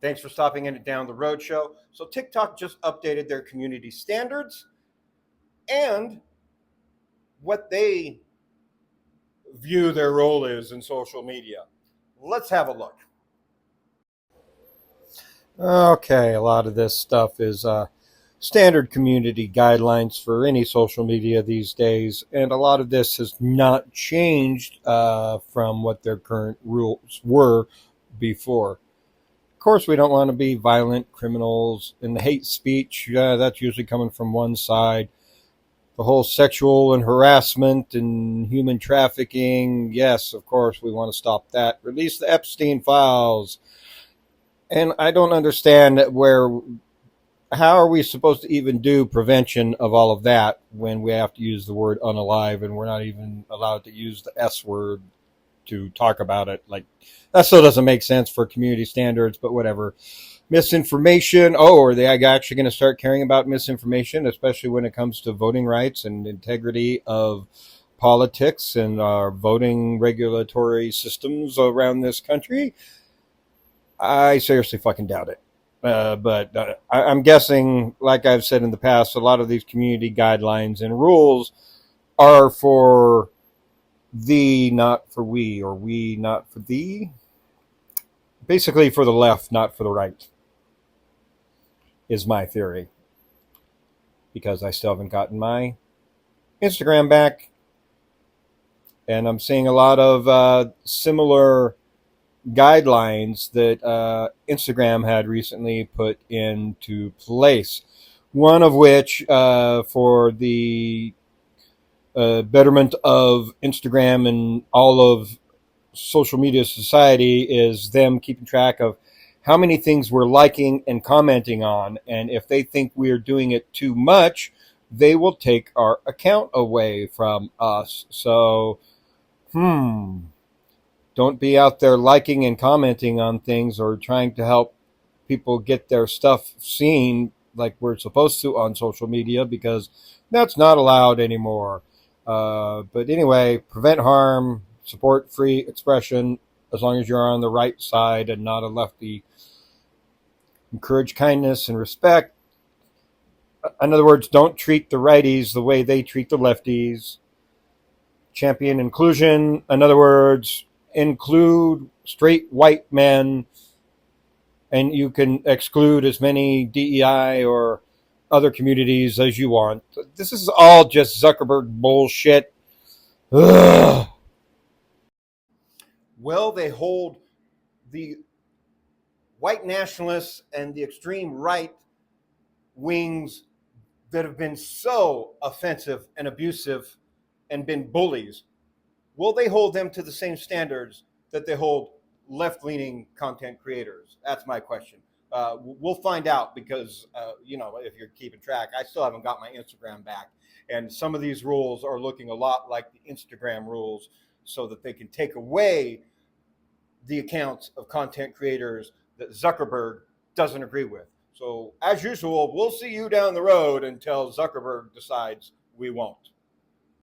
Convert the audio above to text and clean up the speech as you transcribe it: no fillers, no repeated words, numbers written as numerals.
Thanks for stopping in at Down the Road Show. So, TikTok just updated their community standards and what they view their role is in social media. Let's have a look. Okay, a lot of this stuff is standard community guidelines for any social media these days, and a lot of this has not changed from what their current rules were before. Of course, we don't want to be violent criminals, and the hate speech, that's usually coming from one side. The whole sexual and harassment and human trafficking, yes, of course, we want to stop that. Release the Epstein files. And I don't understand how are we supposed to even do prevention of all of that when we have to use the word unalive and we're not even allowed to use the S word to talk about it? Like, that still doesn't make sense for community standards, but whatever. Misinformation. Oh, are they actually going to start caring about misinformation, especially when it comes to voting rights and integrity of politics and our voting regulatory systems around this country? I seriously fucking doubt it. But I'm guessing, like I've said in the past, a lot of these community guidelines and rules are for thee, not for we, or we, not for thee. Basically for the left, not for the right, is my theory. Because I still haven't gotten my Instagram back. And I'm seeing a lot of similar guidelines that Instagram had recently put into place. One of which, for the betterment of Instagram and all of social media society, is them keeping track of how many things we're liking and commenting on. And if they think we're doing it too much, they will take our account away from us. So, don't be out there liking and commenting on things or trying to help people get their stuff seen like we're supposed to on social media, because that's not allowed anymore. But anyway, prevent harm, support free expression, as long as you're on the right side and not a lefty. Encourage kindness and respect. In other words, don't treat the righties the way they treat the lefties. Champion inclusion. In other words, include straight white men, and you can exclude as many DEI or other communities as you want. This is all just Zuckerberg bullshit. Ugh. Well, they hold the white nationalists and the extreme right wings that have been so offensive and abusive and been bullies. Will they hold them to the same standards that they hold left-leaning content creators? That's my question. We'll find out, because, if you're keeping track, I still haven't got my Instagram back. And some of these rules are looking a lot like the Instagram rules, so that they can take away the accounts of content creators that Zuckerberg doesn't agree with. So, as usual, we'll see you down the road until Zuckerberg decides we won't.